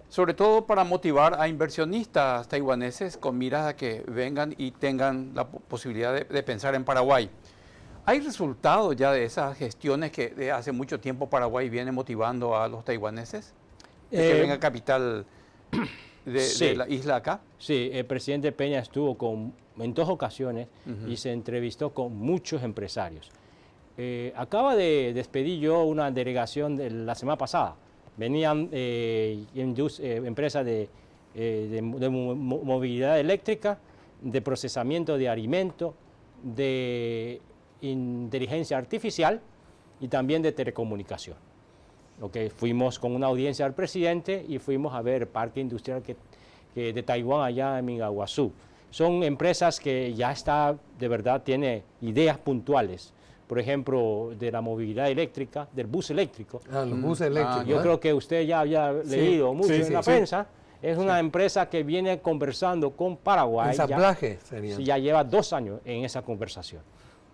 sobre todo para motivar a inversionistas taiwaneses con miras a que vengan y tengan la posibilidad de pensar en Paraguay. ¿Hay resultados ya de esas gestiones que de hace mucho tiempo Paraguay viene motivando a los taiwaneses? De que venga capital de la isla acá.
Sí, el presidente Peña estuvo en 2 ocasiones y se entrevistó con muchos empresarios. Acaba de despedir yo una delegación la semana pasada. Venían empresas de movilidad eléctrica, de procesamiento de alimentos, de inteligencia artificial y también de telecomunicación. Fuimos con una audiencia al presidente y fuimos a ver el parque industrial de Taiwán allá en Mingaguazú. Son empresas que ya de verdad tiene ideas puntuales. Por ejemplo, de la movilidad eléctrica, del bus eléctrico.
Los buses eléctricos.
Yo creo que usted ya había leído mucho en la prensa. Es una empresa que viene conversando con Paraguay.
Ensamblaje sería.
Ya lleva 2 años en esa conversación.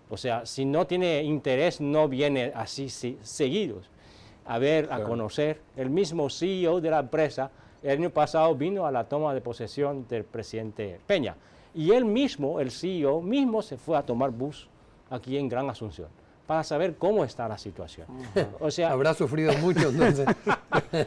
O sea, si no tiene interés, no viene así seguidos a ver, a conocer. El mismo CEO de la empresa, el año pasado vino a la toma de posesión del presidente Peña. Y él mismo, el CEO mismo, se fue a tomar bus aquí en Gran Asunción, para saber cómo está la situación. O sea,
habrá sufrido mucho entonces.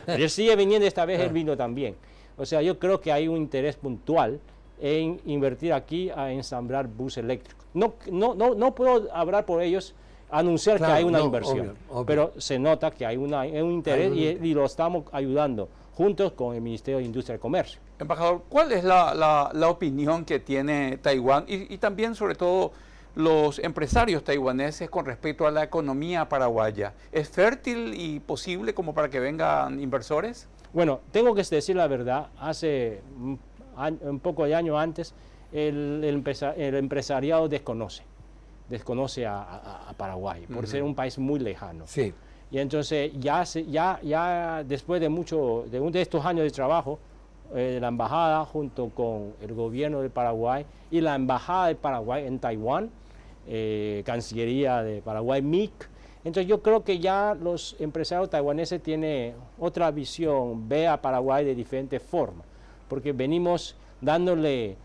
Él sigue viniendo, esta vez él vino también. O sea, yo creo que hay un interés puntual en invertir aquí a ensamblar bus eléctricos. No puedo hablar por ellos, anunciar que hay una inversión, obvio. Pero se nota que hay un interés y lo estamos ayudando juntos con el Ministerio de Industria y Comercio.
Embajador, ¿cuál es la opinión que tiene Taiwán y también sobre todo los empresarios taiwaneses con respecto a la economía paraguaya? ¿Es fértil y posible como para que vengan inversores?
Bueno, tengo que decir la verdad, hace un poco de años antes, el empresariado desconoce a Paraguay, por ser un país muy lejano.
Sí.
Y entonces ya después de estos años de trabajo, la embajada junto con el gobierno de Paraguay y la embajada de Paraguay en Taiwán, Cancillería de Paraguay, MIC. Entonces yo creo que ya los empresarios taiwaneses tienen otra visión, ve a Paraguay de diferente forma, porque venimos dándole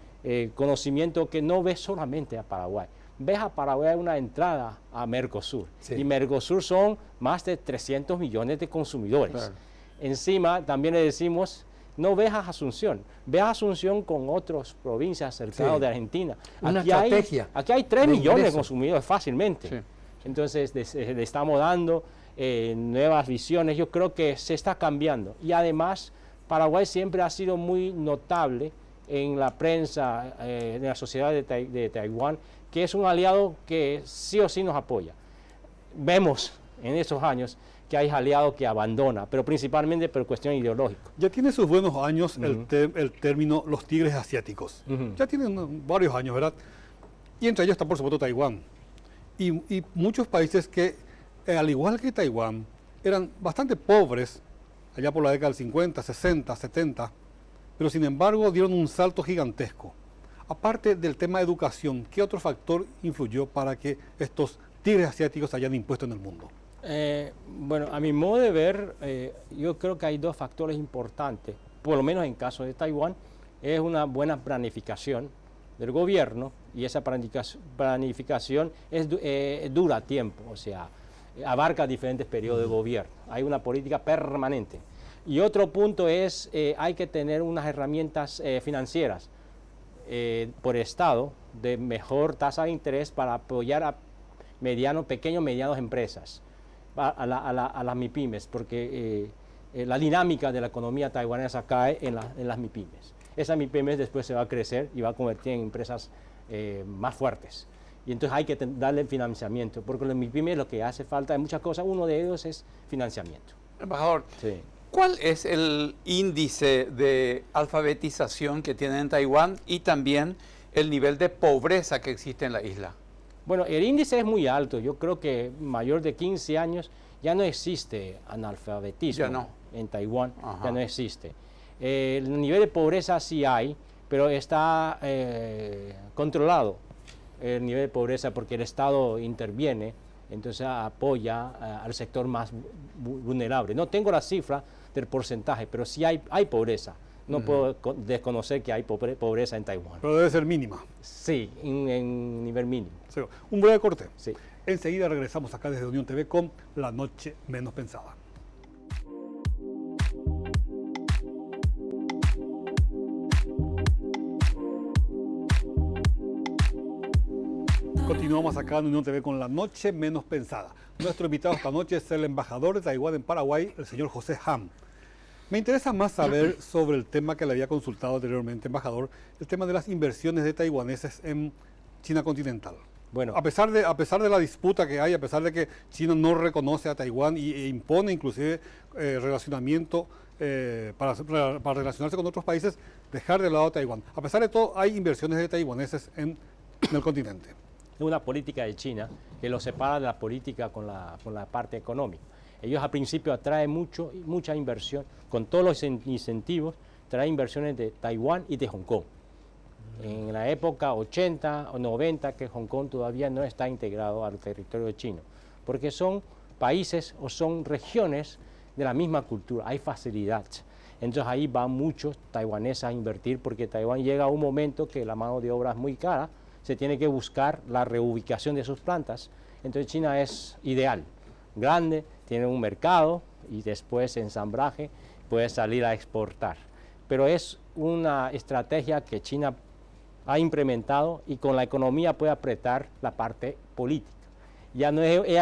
conocimiento que no ve solamente a Paraguay. Ves a Paraguay una entrada a Mercosur, y Mercosur son más de 300 millones de consumidores. Claro. Encima también le decimos, no ves a Asunción, ves a Asunción con otras provincias cercanas de Argentina.
Una estrategia.
Aquí hay 3 millones de consumidores fácilmente. Sí. Entonces le estamos dando nuevas visiones, yo creo que se está cambiando. Y además Paraguay siempre ha sido muy notable en la prensa, en la sociedad de Taiwán, que es un aliado que sí o sí nos apoya. Vemos en esos años que hay aliados que abandona, pero principalmente por cuestión ideológica.
Ya tiene sus buenos años el término los tigres asiáticos. Ya tienen varios años, ¿verdad? Y entre ellos está, por supuesto, Taiwán. Y muchos países que, al igual que Taiwán, eran bastante pobres allá por la década del 50, 60, 70, pero sin embargo dieron un salto gigantesco. Aparte del tema de educación, ¿qué otro factor influyó para que estos tigres asiáticos se hayan impuesto en el mundo?
Bueno, a mi modo de ver, yo creo que hay dos factores importantes, por lo menos en caso de Taiwán, es una buena planificación del gobierno, y esa planificación dura tiempo, o sea, abarca diferentes periodos de gobierno, hay una política permanente. Y otro punto es, hay que tener unas herramientas financieras por Estado de mejor tasa de interés para apoyar a pequeños, medianos empresas, a las MIPYMES, porque la dinámica de la economía taiwanesa cae en las MIPYMES. Esa MIPYMES después se va a crecer y va a convertir en empresas más fuertes. Y entonces hay que darle financiamiento, porque los MIPYMES lo que hace falta de muchas cosas, uno de ellos es financiamiento.
Embajador,
Sí.
¿cuál es el índice de alfabetización que tiene en Taiwán y también el nivel de pobreza que existe en la isla?
Bueno, el índice es muy alto. Yo creo que mayor de 15 años ya no existe analfabetismo.
Ya no.
En Taiwán.
Ajá.
Ya no existe. El nivel de pobreza sí hay, pero está controlado el nivel de pobreza porque el Estado interviene, entonces apoya al sector más vulnerable. No tengo la cifra del porcentaje, pero sí hay pobreza. No puedo desconocer que hay pobreza en Taiwán.
Pero debe ser mínima.
Sí, en nivel mínimo.
Sí. Un breve corte.
Sí.
Enseguida regresamos acá desde Unión TV con La Noche Menos Pensada. Continuamos acá en Unión TV con La Noche Menos Pensada. Nuestro invitado esta noche es el embajador de Taiwán en Paraguay, el señor José Ham. Me interesa más saber sobre el tema que le había consultado anteriormente, embajador, el tema de las inversiones de taiwaneses en China continental.
Bueno,
A pesar de la disputa que hay, a pesar de que China no reconoce a Taiwán e impone inclusive relacionamiento para relacionarse con otros países, dejar de lado a Taiwán. A pesar de todo, hay inversiones de taiwaneses en el continente.
es una política de China que lo separa de la política con la parte económica. Ellos al principio atraen mucha inversión, con todos los incentivos, traen inversiones de Taiwán y de Hong Kong. En la época 80 o 90, que Hong Kong todavía no está integrado al territorio chino, porque son países o son regiones de la misma cultura, hay facilidad. Entonces ahí van muchos taiwaneses a invertir, porque Taiwán llega a un momento que la mano de obra es muy cara, se tiene que buscar la reubicación de sus plantas. Entonces China es ideal, grande, tiene un mercado y después ensamblaje puede salir a exportar. Pero es una estrategia que China ha implementado y con la economía puede apretar la parte política. Ya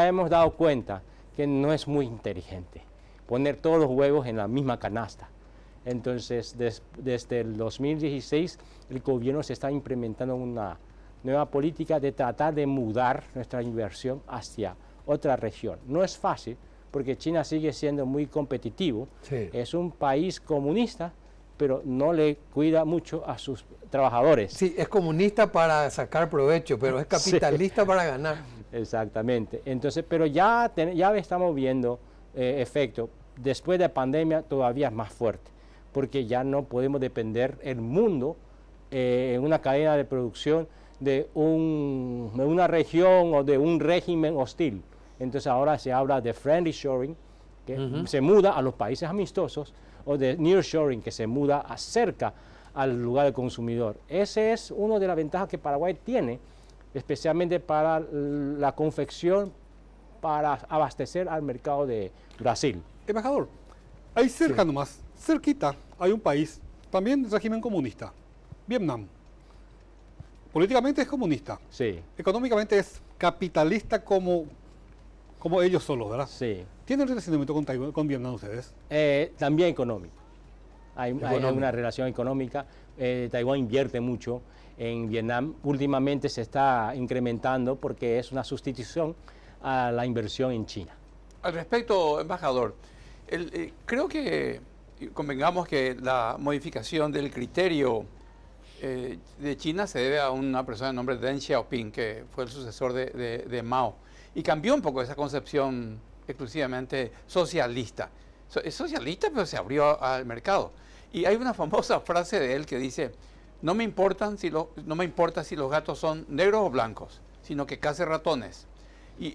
hemos dado cuenta que no es muy inteligente poner todos los huevos en la misma canasta. Entonces, desde el 2016, el gobierno se está implementando una nueva política de tratar de mudar nuestra inversión hacia otra región. No es fácil, porque China sigue siendo muy competitivo.
Sí.
Es un país comunista, pero no le cuida mucho a sus trabajadores.
Sí, es comunista para sacar provecho, pero es capitalista para ganar.
Exactamente. Entonces, pero ya estamos viendo efecto. Después de la pandemia todavía es más fuerte, porque ya no podemos depender el mundo en una cadena de producción de una región o de un régimen hostil. Entonces ahora se habla de friendly shoring, que se muda a los países amistosos, o de nearshoring, que se muda cerca al lugar del consumidor. Esa es una de las ventajas que Paraguay tiene, especialmente para la confección, para abastecer al mercado de Brasil.
Embajador, ahí cerca nomás, cerquita, hay un país, también de régimen comunista, Vietnam. Políticamente es comunista,
Sí,
económicamente es capitalista como ellos solos, ¿verdad?
sí.
¿Tienen relacionamiento con Vietnam ustedes?
También económico. Hay una relación económica. Taiwán invierte mucho en Vietnam. Últimamente se está incrementando porque es una sustitución a la inversión en China.
Al respecto, embajador, creo que convengamos que la modificación del criterio de China se debe a una persona de nombre Deng Xiaoping, que fue el sucesor de Mao, y cambió un poco esa concepción exclusivamente socialista. Es socialista, pero se abrió al mercado. Y hay una famosa frase de él que dice: no me importa si los gatos son negros o blancos, sino que case ratones. Y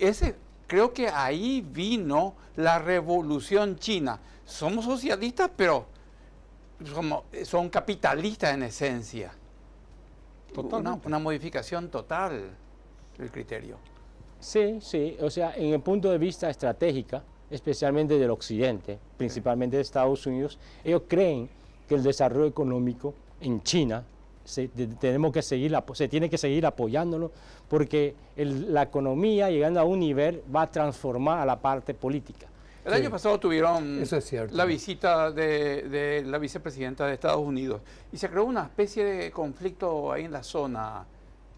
creo que ahí vino la revolución china. Somos socialistas, pero son capitalistas en esencia. Una modificación total del criterio.
Sí, sí, o sea, en el punto de vista estratégico, especialmente del occidente, principalmente de Estados Unidos, ellos creen que el desarrollo económico en China se tiene que seguir apoyándolo, porque la economía, llegando a un nivel, va a transformar a la parte política.
El año pasado tuvieron
Eso es cierto,
la visita de la vicepresidenta de Estados Unidos y se creó una especie de conflicto ahí en la zona.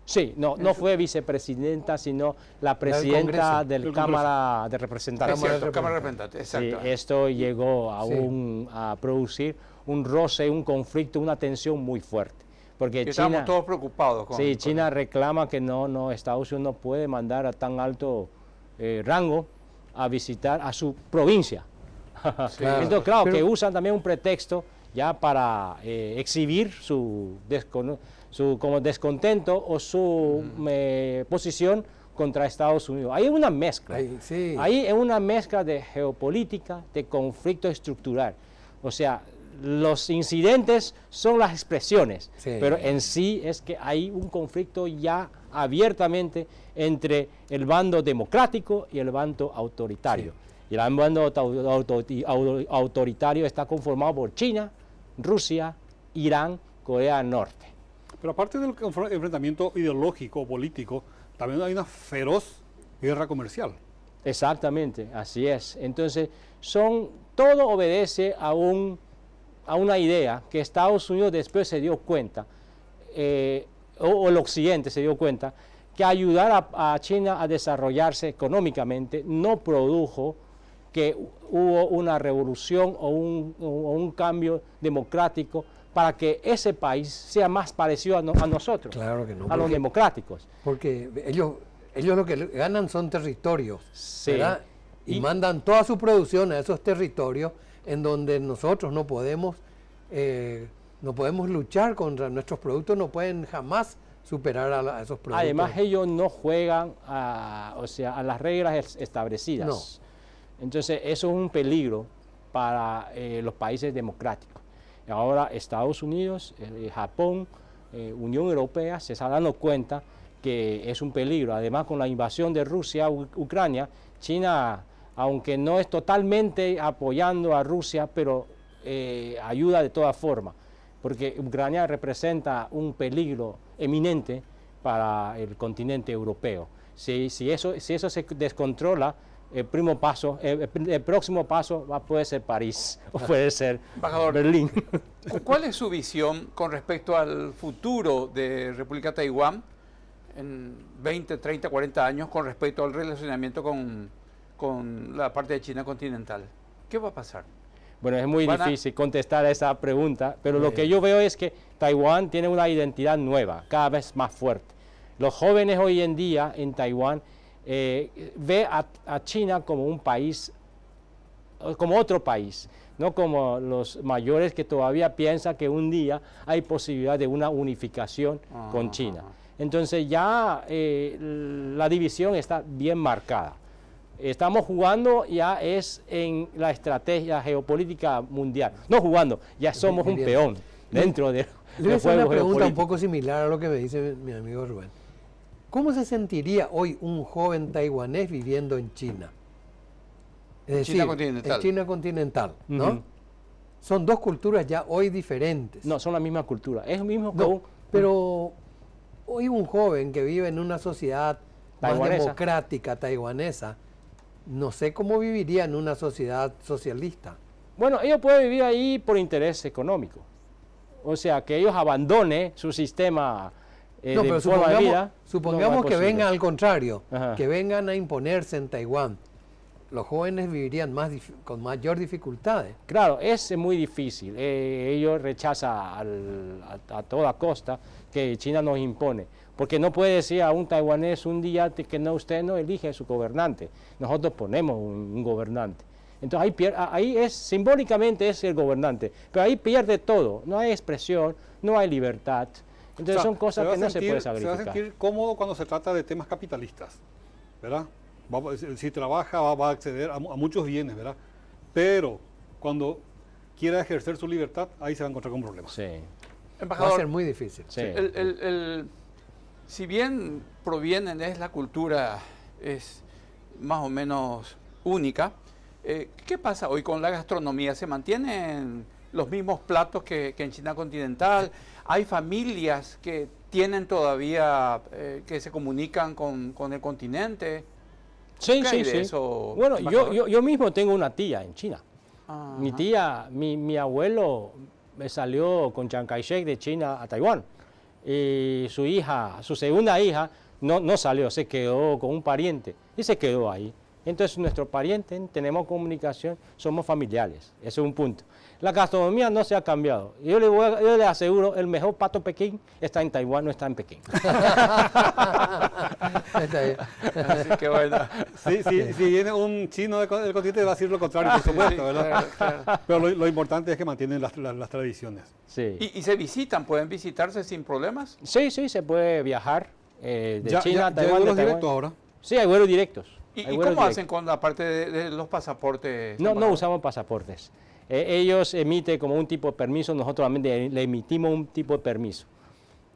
Sí, no fue vicepresidenta, sino la presidenta de la Cámara de Representantes.
Cámara de Representantes, exacto.
Sí, esto llegó a producir un roce, un conflicto, una tensión muy fuerte. Porque
estamos todos preocupados.
China reclama que Estados Unidos no puede mandar a tan alto rango a visitar a su provincia. Sí, entonces, claro, que usan también un pretexto ya para exhibir su como descontento o su posición contra Estados Unidos. Hay una mezcla. Ahí es una mezcla de geopolítica, de conflicto estructural. O sea, los incidentes son las expresiones, pero en sí es que hay un conflicto ya abiertamente entre el bando democrático y el bando autoritario. Y el bando autoritario está conformado por China, Rusia, Irán, Corea del Norte.
Pero aparte del enfrentamiento ideológico o político, también hay una feroz guerra comercial.
Exactamente, así es. Entonces, todo obedece a una idea que Estados Unidos después se dio cuenta, o el Occidente se dio cuenta, que ayudar a China a desarrollarse económicamente no produjo que hubo una revolución o un cambio democrático para que ese país sea más parecido a nosotros,
claro que no,
a los democráticos.
Porque ellos lo que ganan son territorios, ¿verdad? Y mandan toda su producción a esos territorios en donde nosotros no podemos luchar contra nuestros productos, no pueden jamás superar a esos productos.
Además, ellos no juegan a las reglas establecidas.
No.
Entonces, eso es un peligro para los países democráticos. Ahora, Estados Unidos, Japón, Unión Europea se está dando cuenta que es un peligro. Además, con la invasión de Rusia a Ucrania, China, aunque no es totalmente apoyando a Rusia, pero ayuda de todas formas, porque Ucrania representa un peligro eminente para el continente europeo. Si eso se descontrola, el próximo paso puede ser París o puede ser Berlín.
¿Cuál es su visión con respecto al futuro de República de Taiwán en 20, 30, 40 años con respecto al relacionamiento con la parte de China continental? ¿Qué va a pasar?
Bueno, es muy difícil contestar a esa pregunta, pero lo que yo veo es que Taiwán tiene una identidad nueva, cada vez más fuerte. Los jóvenes hoy en día en Taiwán ve a China como un país, como otro país, no como los mayores que todavía piensan que un día hay posibilidad de una unificación con China. Entonces ya la división está bien marcada. Estamos jugando ya es en la estrategia geopolítica mundial. No jugando, ya somos un peón dentro del juego geopolítico.
Le voy a hacer una pregunta un poco similar a lo que me dice mi amigo Rubén. ¿Cómo se sentiría hoy un joven taiwanés viviendo en China? Es decir, en China continental, ¿no? Son dos culturas ya hoy diferentes.
No, son la misma cultura. Es lo mismo
pero hoy un joven que vive en una sociedad más democrática taiwanesa, no sé cómo viviría en una sociedad socialista.
Bueno, ellos pueden vivir ahí por interés económico. O sea, que ellos abandonen su sistema de forma de vida.
Supongamos que vengan al contrario, que vengan a imponerse en Taiwán. los jóvenes vivirían con mayor dificultades.
Claro, es muy difícil. Ellos rechazan a toda costa que China nos impone. Porque no puede decir a un taiwanés un día que no, usted no elige a su gobernante. Nosotros ponemos un gobernante. Entonces ahí es, simbólicamente es el gobernante. Pero ahí pierde todo. No hay expresión, no hay libertad. Entonces son cosas que no se puede sacrificar.
Se va a sentir cómodo cuando se trata de temas capitalistas, ¿verdad? Si trabaja va a acceder a muchos bienes, ¿verdad? Pero cuando quiera ejercer su libertad, ahí se va a encontrar con problemas.
Sí.
Embajador,
Va a ser muy difícil.
Sí.
Si bien provienen, la cultura es más o menos única, ¿qué pasa hoy con la gastronomía? ¿Se mantienen los mismos platos que en China continental? ¿Hay familias que tienen todavía, que se comunican con el continente?
Sí,
¿Qué hay
sí,
de
sí.
eso,
Bueno,
embajador?
yo mismo tengo una tía en China.
Ajá.
Mi tía, mi abuelo me salió con Chiang Kai-shek de China a Taiwán. Y su hija, su segunda hija, no salió, se quedó con un pariente y se quedó ahí. Entonces, nuestro pariente, tenemos comunicación, somos familiares, ese es un punto. La gastronomía no se ha cambiado. Yo le aseguro, el mejor pato Pekín está en Taiwán, no está en Pekín.
Así que bueno.
Si viene un chino del continente va a decir lo contrario, por supuesto, ¿verdad?
Claro.
Pero lo importante es que mantienen las tradiciones.
Sí.
¿Y se visitan? ¿Pueden visitarse sin problemas?
Sí, se puede viajar de
Ya
China a
hay
Taiwán.
vuelos
de Taiwán.
directos ahora.
Sí, hay vuelos directos.
¿Y
Hay vuelos
cómo hacen
directos.
con la parte de los pasaportes?
No
embajador?
usamos pasaportes. Ellos emiten como un tipo de permiso, nosotros también le emitimos un tipo de permiso.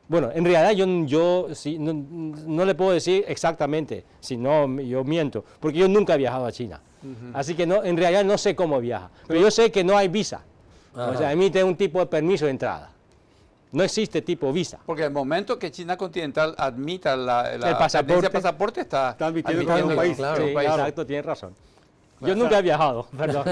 Bueno, en realidad yo sí, no le puedo decir exactamente, si no yo miento, porque yo nunca he viajado a China. Así que en realidad no sé cómo viaja, pero yo sé que no hay visa. O sea, emiten un tipo de permiso de entrada. No existe tipo visa.
Porque el momento que China continental admita
El
tendencia de pasaporte está
admitiendo que es un país.
claro.
Sí,
Claro.
exacto, tienes razón. Yo nunca he viajado, perdón.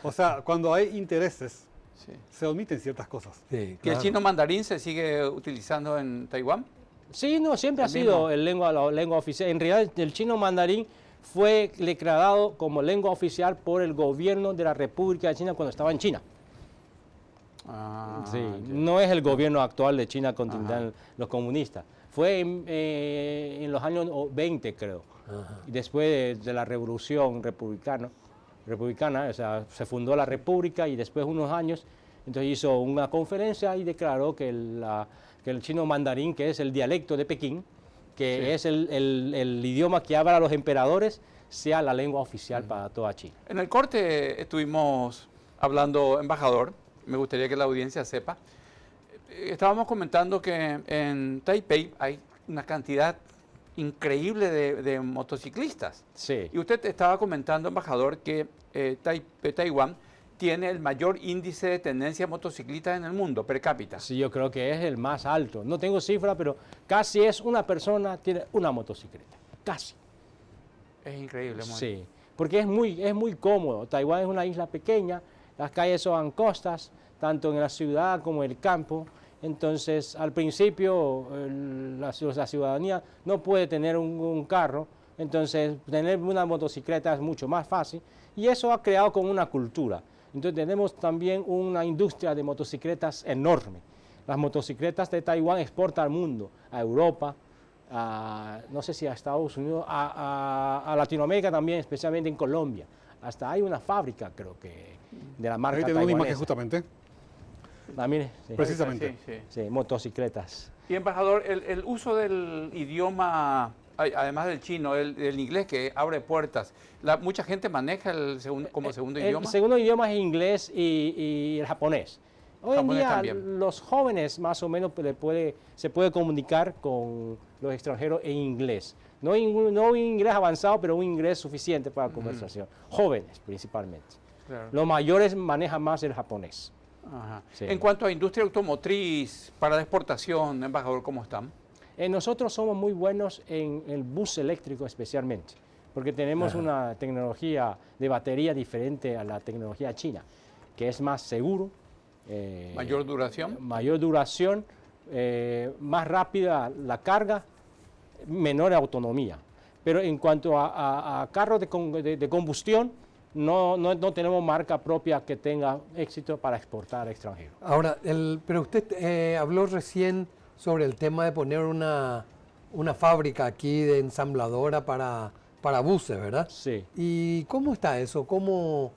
O sea, cuando hay intereses,
Sí.
se omiten ciertas cosas.
Sí,
¿Y el
claro.
chino mandarín se sigue utilizando en Taiwán?
Sí, no, siempre ha
El
sido
mismo.
la lengua oficial. En realidad, el chino mandarín fue declarado como lengua oficial por el gobierno de la República de China cuando estaba en China.
Ah,
Sí,
ya.
no es el gobierno actual de China continental, los comunistas. Fue en los años 20, creo. Y después de la revolución republicana, o sea, se fundó la república y después de unos años, entonces hizo una conferencia y declaró que el chino mandarín, que es el dialecto de Pekín, que es el idioma que hablan los emperadores, sea la lengua oficial para toda China.
En el corte estuvimos hablando, embajador, me gustaría que la audiencia sepa, estábamos comentando que en Taipei hay una cantidad increíble de motociclistas.
Sí.
Y usted estaba comentando, embajador, que Taiwán tiene el mayor índice de tendencia de motociclistas en el mundo, per cápita.
Sí, yo creo que es el más alto. No tengo cifra, pero casi es una persona tiene una motocicleta. Casi.
Es increíble. Muy.
Sí, porque es muy cómodo. Taiwán es una isla pequeña, las calles son angostas, tanto en la ciudad como en el campo. Entonces, al principio, la ciudadanía no puede tener un carro, entonces tener una motocicleta es mucho más fácil, y eso ha creado como una cultura. Entonces, tenemos también una industria de motocicletas enorme. Las motocicletas de Taiwán exportan al mundo, a Europa, no sé si a Estados Unidos, a Latinoamérica también, especialmente en Colombia. Hasta hay una fábrica, creo que, de la marca
Ahí tenemos una imagen
taiwanesa.
justamente.
También, sí.
Precisamente.
Sí, sí.
Sí, motocicletas.
Y embajador, el uso del idioma, además del chino, el inglés que abre puertas, mucha gente maneja como segundo idioma.
El segundo idioma es inglés y el japonés. Hoy en
Japonés
día
también.
los jóvenes más o menos se puede comunicar con los extranjeros en inglés. No un inglés avanzado, pero un inglés suficiente para la conversación. Jóvenes principalmente.
Claro.
Los mayores manejan más el japonés.
Ajá.
Sí.
En cuanto a industria automotriz, para la exportación, embajador, ¿cómo están?
Nosotros somos muy buenos en el bus eléctrico especialmente, porque tenemos una tecnología de batería diferente a la tecnología china, que es más seguro.
¿Mayor duración?
Mayor duración, más rápida la carga, menor autonomía. pero en cuanto a carros de combustión, no tenemos marca propia que tenga éxito para exportar al extranjero.
Ahora, pero usted habló recién sobre el tema de poner una fábrica aquí de ensambladora para buses, ¿verdad?
Sí.
¿Y cómo está eso? ¿Cómo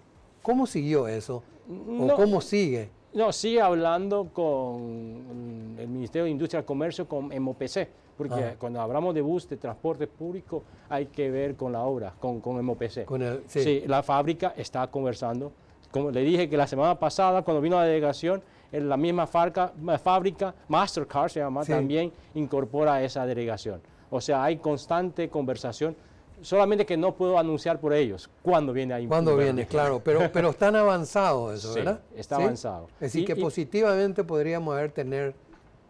siguió eso? ¿O
No,
cómo sigue?
No, sigue hablando con el Ministerio de Industria y Comercio, con MOPC, porque cuando hablamos de bus, de transporte público, hay que ver con la obra, con MOPC. Sí, la fábrica está conversando. Como le dije que la semana pasada, cuando vino la delegación, en la misma fábrica, Mastercard se llama, también incorpora esa delegación. O sea, hay constante conversación, solamente que no puedo anunciar por ellos cuándo viene a
¿Cuándo viene? Claro, pero están avanzados eso, ¿verdad?
Está avanzado.
Es decir, que positivamente podríamos tener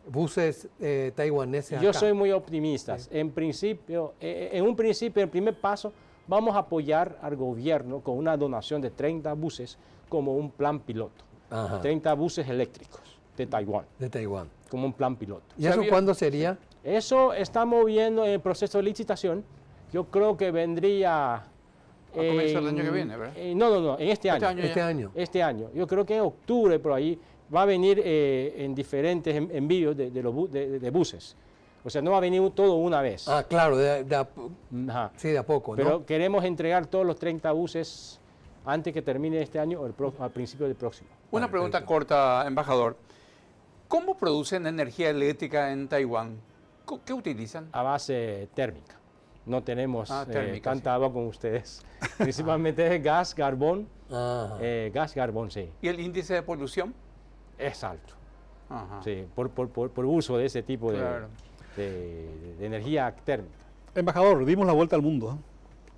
buses taiwaneses acá.
Yo soy muy optimista. En un principio, el primer paso, vamos a apoyar al gobierno con una donación de 30 buses como un plan piloto. 30 buses eléctricos de Taiwán.
De Taiwán.
Como un plan piloto.
¿Y eso cuándo sería?
Eso estamos viendo en el proceso de licitación. Yo creo que vendría...
A comienzo del año que viene, ¿verdad?
No, en este año. Este año. Yo creo que en octubre, por ahí, va a venir en diferentes envíos de buses. O sea, no va a venir todo una vez.
Ah, claro, sí, de a poco, ¿no?
Pero queremos entregar todos los 30 buses antes que termine este año o al principio del próximo.
Una pregunta corta, embajador. ¿Cómo producen energía eléctrica en Taiwán? ¿Qué utilizan?
A base térmica. No tenemos tanta agua como ustedes. Principalmente es gas, carbón. Gas, carbón, sí.
¿Y el índice de polución?
Es alto. Sí, por uso de ese tipo de energía térmica.
Embajador, dimos la vuelta al mundo.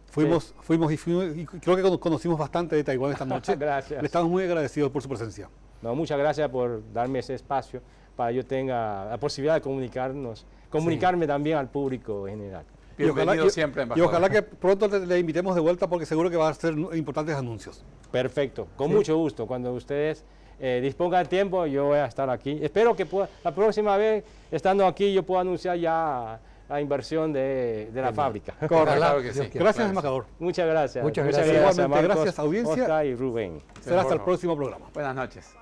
Fuimos y creo que conocimos bastante de Taiwán esta noche.
Gracias.
Le estamos muy agradecidos por su presencia.
No, muchas gracias por darme ese espacio para que yo tenga la posibilidad de comunicarme también al público en general.
Bienvenido siempre, embajador.
Y ojalá que pronto le invitemos de vuelta porque seguro que va a hacer importantes anuncios.
Perfecto, con mucho gusto. Cuando ustedes dispongan de tiempo, yo voy a estar aquí. Espero que la próxima vez, estando aquí, yo pueda anunciar ya la inversión de la fábrica.
Claro que sí.
Gracias, embajador.
Muchas gracias.
Muchas gracias.
Igualmente,
Marcos,
gracias, audiencia.
Oscar y Rubén.
Será hasta el próximo programa.
Buenas noches.